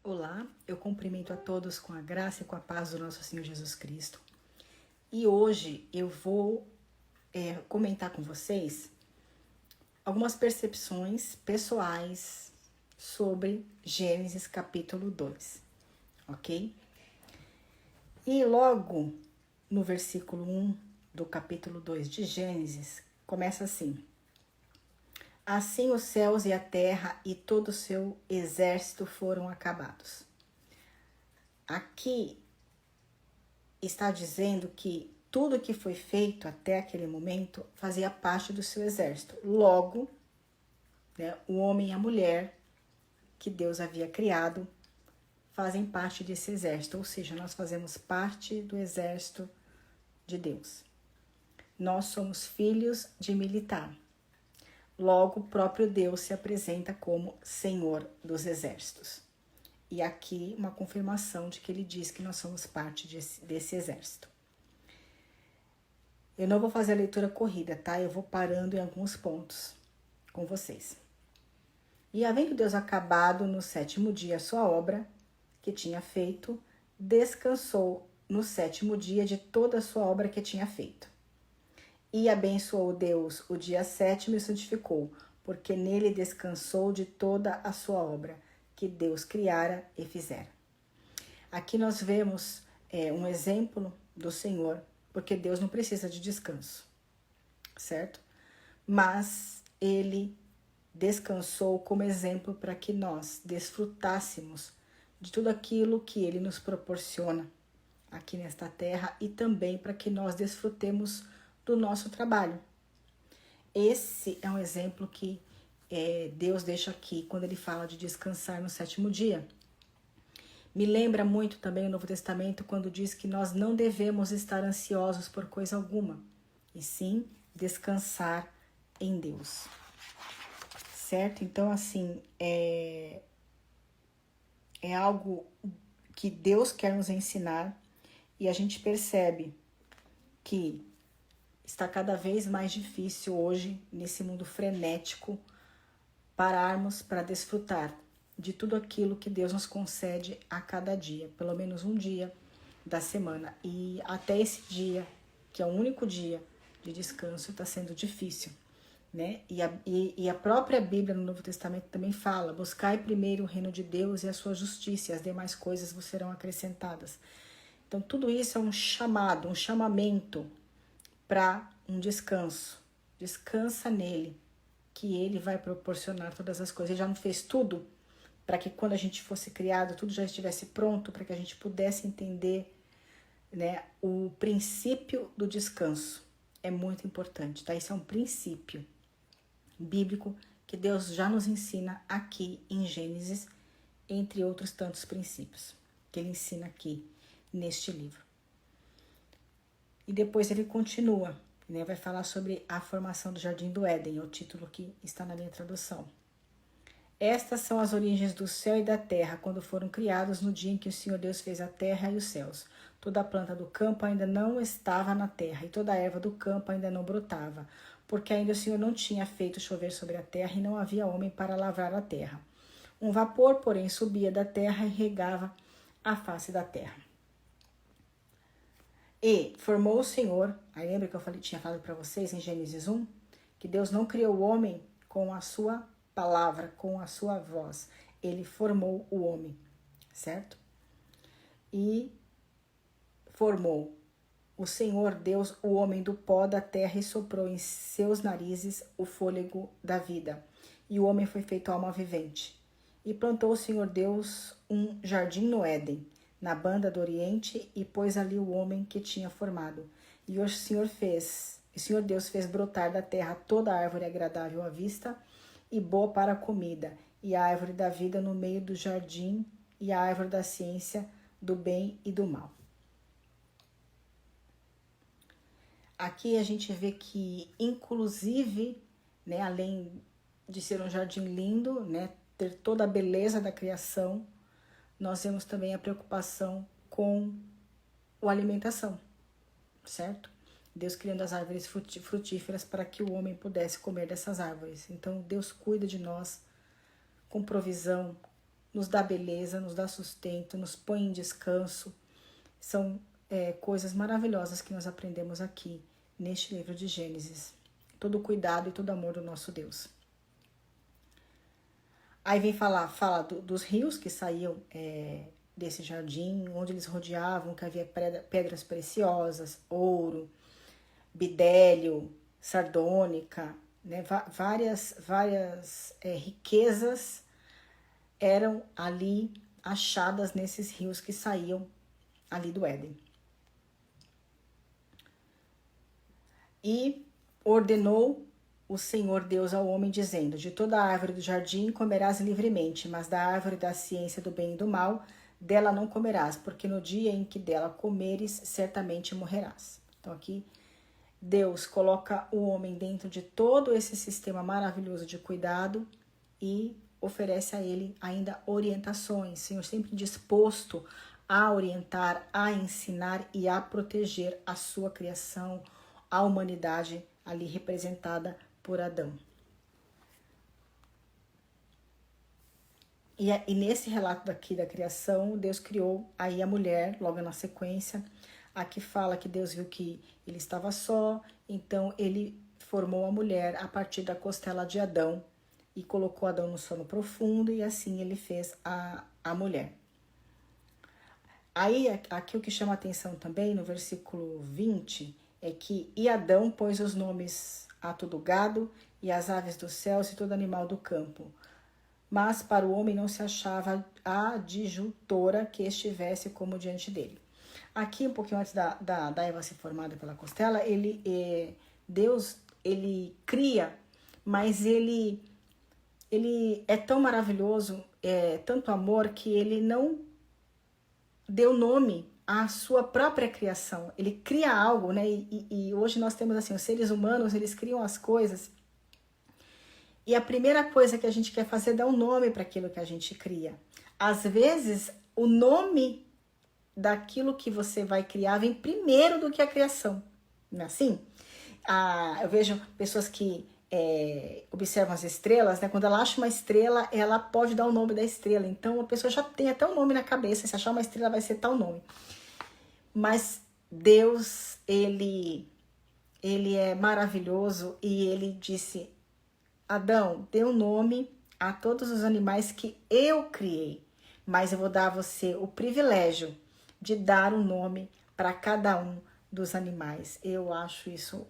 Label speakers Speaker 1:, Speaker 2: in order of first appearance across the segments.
Speaker 1: Olá, eu cumprimento a todos com a graça e com a paz do nosso Senhor Jesus Cristo. E hoje eu vou comentar com vocês algumas percepções pessoais sobre Gênesis capítulo 2, ok? E logo no versículo 1 do capítulo 2 de Gênesis, começa assim: Assim os céus e a terra e todo o seu exército foram acabados. Aqui está dizendo que tudo que foi feito até aquele momento fazia parte do seu exército. Logo, o homem e a mulher que Deus havia criado fazem parte desse exército, ou seja, nós fazemos parte do exército de Deus. Nós somos filhos de militar. Logo, o próprio Deus se apresenta como Senhor dos exércitos. E aqui uma confirmação de que ele diz que nós somos parte desse exército. Eu não vou fazer a leitura corrida, tá? Eu vou parando em alguns pontos com vocês. E havendo Deus acabado no 7º dia a sua obra que tinha feito, descansou no 7º dia de toda a sua obra que tinha feito. E abençoou Deus o dia 7º e santificou, porque nele descansou de toda a sua obra que Deus criara e fizera. Aqui nós vemos um exemplo do Senhor, porque Deus não precisa de descanso, certo? Mas ele descansou como exemplo para que nós desfrutássemos de tudo aquilo que ele nos proporciona aqui nesta terra e também para que nós desfrutemos do nosso trabalho. Esse é um exemplo que Deus deixa aqui quando ele fala de descansar no 7º dia. Me lembra muito também o Novo Testamento quando diz que nós não devemos estar ansiosos por coisa alguma, e sim descansar em Deus. Certo? Então, assim, é algo que Deus quer nos ensinar e a gente percebe que está cada vez mais difícil hoje, nesse mundo frenético, pararmos para desfrutar de tudo aquilo que Deus nos concede a cada dia, pelo menos um dia da semana. E até esse dia, que é o único dia de descanso, está sendo difícil, né? E a própria Bíblia no Novo Testamento também fala: buscai primeiro o reino de Deus e a sua justiça, e as demais coisas vos serão acrescentadas. Então tudo isso é um chamado, um chamamento para um descanso. Descansa nele, que ele vai proporcionar todas as coisas. Ele já não fez tudo para que quando a gente fosse criado, tudo já estivesse pronto, para que a gente pudesse entender, né, o princípio do descanso. É muito importante, tá? Isso é um princípio bíblico que Deus já nos ensina aqui em Gênesis, entre outros tantos princípios que ele ensina aqui neste livro. E depois ele continua, né? Vai falar sobre a formação do Jardim do Éden, é o título que está na minha tradução. Estas são as origens do céu e da terra, quando foram criados no dia em que o Senhor Deus fez a terra e os céus. Toda a planta do campo ainda não estava na terra, e toda a erva do campo ainda não brotava, porque ainda o Senhor não tinha feito chover sobre a terra, e não havia homem para lavrar a terra. Um vapor, porém, subia da terra e regava a face da terra. E formou o Senhor, aí lembra que eu tinha falado para vocês em Gênesis 1, que Deus não criou o homem com a sua palavra, com a sua voz. Ele formou o homem, certo? E formou o Senhor Deus o homem do pó da terra e soprou em seus narizes o fôlego da vida. E o homem foi feito alma vivente. E plantou o Senhor Deus um jardim no Éden, na banda do Oriente, e pôs ali o homem que tinha formado. E o Senhor Deus fez brotar da terra toda a árvore agradável à vista e boa para a comida, e a árvore da vida no meio do jardim, e a árvore da ciência do bem e do mal. Aqui a gente vê que, inclusive, né, além de ser um jardim lindo, né, ter toda a beleza da criação, nós temos também a preocupação com a alimentação, certo? Deus criando as árvores frutíferas para que o homem pudesse comer dessas árvores. Então, Deus cuida de nós com provisão nos dá beleza, nos dá sustento, nos põe em descanso. São coisas maravilhosas que nós aprendemos aqui neste livro de Gênesis. Todo o cuidado e todo o amor do nosso Deus. Aí vem fala dos rios que saíam desse jardim, onde eles rodeavam, que havia pedras preciosas, ouro, bidélio, sardônica, né? Várias riquezas eram ali achadas nesses rios que saíam ali do Éden. E ordenou o Senhor Deus ao homem, dizendo: de toda a árvore do jardim comerás livremente, mas da árvore da ciência do bem e do mal, dela não comerás, porque no dia em que dela comeres, certamente morrerás. Então aqui Deus coloca o homem dentro de todo esse sistema maravilhoso de cuidado e oferece a ele ainda orientações. Senhor sempre disposto a orientar, a ensinar e a proteger a sua criação, a humanidade ali representada por Adão. E nesse relato daqui da criação, Deus criou aí a mulher, logo na sequência. Aqui fala que Deus viu que ele estava só, então ele formou a mulher a partir da costela de Adão e colocou Adão no sono profundo e assim ele fez a mulher. Aí aqui o que chama atenção também no versículo 20 é que e Adão pôs os nomes a todo gado e as aves dos céus e todo animal do campo. Mas para o homem não se achava adjutora que estivesse como diante dele. Aqui, um pouquinho antes da Eva ser formada pela costela, Deus, ele cria, mas ele é tão maravilhoso, tanto amor, que ele não deu nome à sua própria criação. Ele cria algo, né? E hoje nós temos assim, os seres humanos, eles criam as coisas. E a primeira coisa que a gente quer fazer é dar um nome para aquilo que a gente cria. Às vezes, o nome daquilo que você vai criar vem primeiro do que a criação. Não é assim? Eu vejo pessoas que observam as estrelas, né? Quando ela acha uma estrela, ela pode dar o nome da estrela. Então, a pessoa já tem até um nome na cabeça. Se achar uma estrela, vai ser tal nome. Mas Deus, ele é maravilhoso e ele disse: Adão, dê um nome a todos os animais que eu criei, mas eu vou dar a você o privilégio de dar um nome para cada um dos animais. Eu acho isso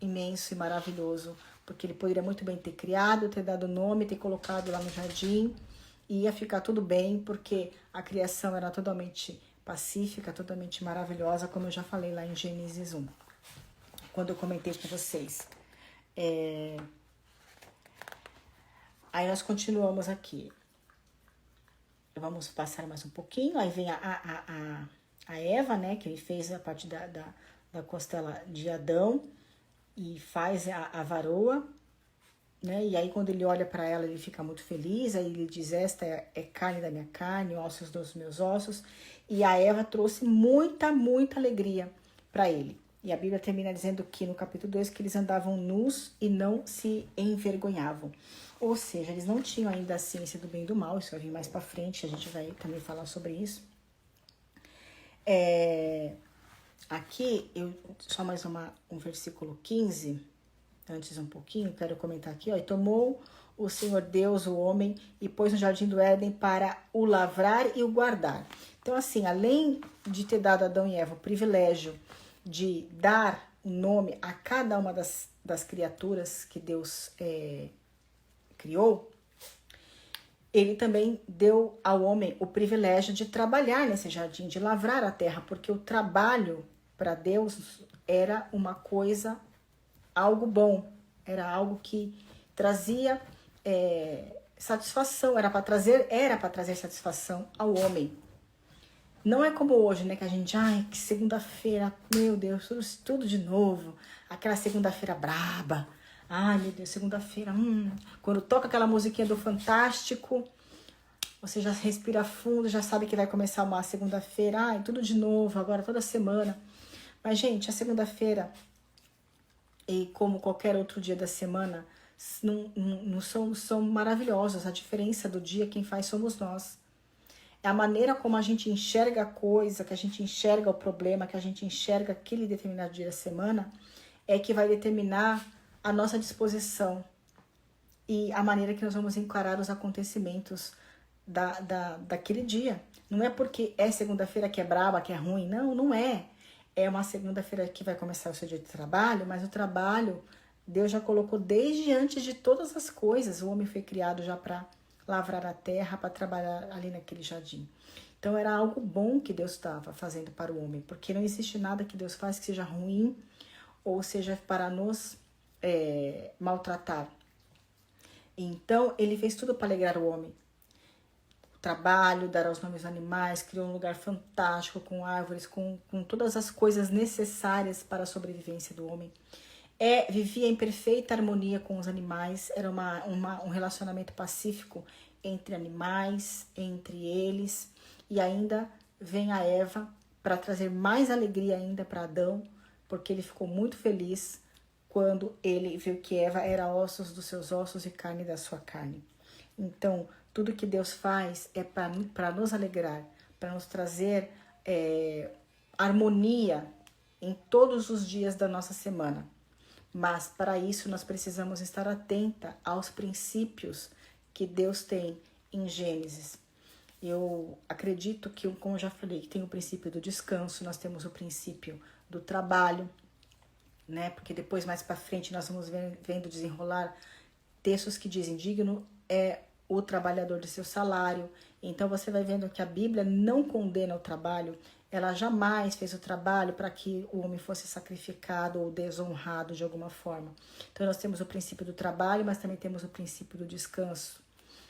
Speaker 1: imenso e maravilhoso, porque ele poderia muito bem ter criado, ter dado nome, ter colocado lá no jardim, e ia ficar tudo bem, porque a criação era totalmente pacífica, totalmente maravilhosa, como eu já falei lá em Gênesis 1, quando eu comentei com vocês. Aí nós continuamos aqui. Vamos passar mais um pouquinho. Aí vem a Eva, né? Que ele fez a parte da costela de Adão e faz a varoa, né? E aí quando ele olha para ela, ele fica muito feliz. Aí ele diz: esta é carne da minha carne, ossos dos meus ossos. E a Eva trouxe muita, muita alegria para ele. E a Bíblia termina dizendo que no capítulo 2 que eles andavam nus e não se envergonhavam. Ou seja, eles não tinham ainda a ciência do bem e do mal. Isso vai vir mais para frente, a gente vai também falar sobre isso. Aqui, só mais um versículo 15, antes um pouquinho, quero comentar aqui. E tomou o Senhor Deus o homem e pôs no jardim do Éden para o lavrar e o guardar. Então assim, além de ter dado a Adão e Eva o privilégio de dar um nome a cada uma das criaturas que Deus criou, ele também deu ao homem o privilégio de trabalhar nesse jardim, de lavrar a terra, porque o trabalho para Deus era uma coisa, algo bom, era algo que trazia satisfação, era para trazer satisfação ao homem. Não é como hoje, né, que a gente, que segunda-feira, meu Deus, tudo de novo, aquela segunda-feira braba, meu Deus, segunda-feira, quando toca aquela musiquinha do Fantástico, você já respira fundo, já sabe que vai começar uma segunda-feira, tudo de novo, agora toda semana. Mas, gente, a segunda-feira, e como qualquer outro dia da semana, não são maravilhosos. A diferença do dia, quem faz somos nós. É a maneira como a gente enxerga a coisa, que a gente enxerga o problema, que a gente enxerga aquele determinado dia da semana, é que vai determinar a nossa disposição e a maneira que nós vamos encarar os acontecimentos daquele dia. Não é porque é segunda-feira que é braba, que é ruim. Não, não é. É uma segunda-feira que vai começar o seu dia de trabalho, mas o trabalho Deus já colocou desde antes de todas as coisas. O homem foi criado já para lavrar a terra, para trabalhar ali naquele jardim. Então era algo bom que Deus estava fazendo para o homem, porque não existe nada que Deus faz que seja ruim ou seja para nos maltratar. Então ele fez tudo para alegrar o homem. O trabalho, dar aos nomes aos animais, criou um lugar fantástico com árvores, com todas as coisas necessárias para a sobrevivência do homem. Vivia em perfeita harmonia com os animais, era um relacionamento pacífico entre animais, entre eles, e ainda vem a Eva para trazer mais alegria ainda para Adão, porque ele ficou muito feliz quando ele viu que Eva era ossos dos seus ossos e carne da sua carne. Então, tudo que Deus faz é para nos alegrar, para nos trazer harmonia em todos os dias da nossa semana. Mas para isso nós precisamos estar atenta aos princípios que Deus tem em Gênesis. Eu acredito que, como eu já falei, que tem o princípio do descanso, nós temos o princípio do trabalho, né? Porque depois, mais para frente, nós vamos vendo desenrolar textos que dizem digno é o trabalhador de seu salário. Então você vai vendo que a Bíblia não condena o trabalho. Ela jamais fez o trabalho para que o homem fosse sacrificado ou desonrado de alguma forma. Então nós temos o princípio do trabalho, mas também temos o princípio do descanso,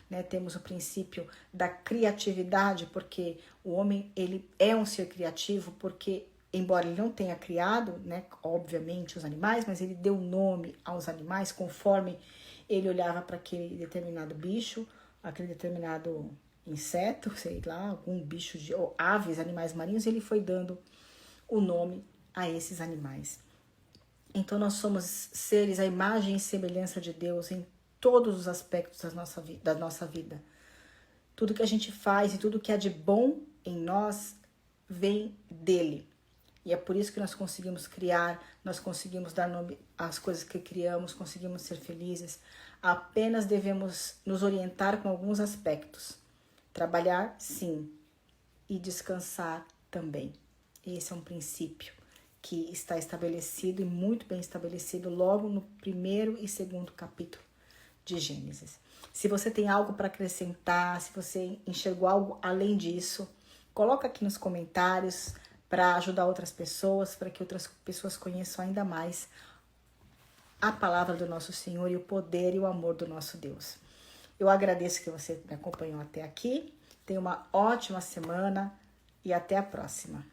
Speaker 1: né? Temos o princípio da criatividade, porque o homem ele é um ser criativo, porque embora ele não tenha criado, né, obviamente, os animais, mas ele deu nome aos animais conforme ele olhava para aquele determinado bicho, aquele determinado inseto, sei lá, algum bicho ou aves, animais marinhos, ele foi dando o nome a esses animais. Então nós somos seres à imagem e semelhança de Deus em todos os aspectos da nossa vida. Tudo que a gente faz e tudo que há de bom em nós vem dele. E é por isso que nós conseguimos criar, nós conseguimos dar nome às coisas que criamos, conseguimos ser felizes. Apenas devemos nos orientar com alguns aspectos. Trabalhar, sim, e descansar também. Esse é um princípio que está estabelecido e muito bem estabelecido logo no 1º e 2º capítulo de Gênesis. Se você tem algo para acrescentar, se você enxergou algo além disso, coloca aqui nos comentários para ajudar outras pessoas, para que outras pessoas conheçam ainda mais a palavra do nosso Senhor e o poder e o amor do nosso Deus. Eu agradeço que você me acompanhou até aqui. Tenha uma ótima semana e até a próxima.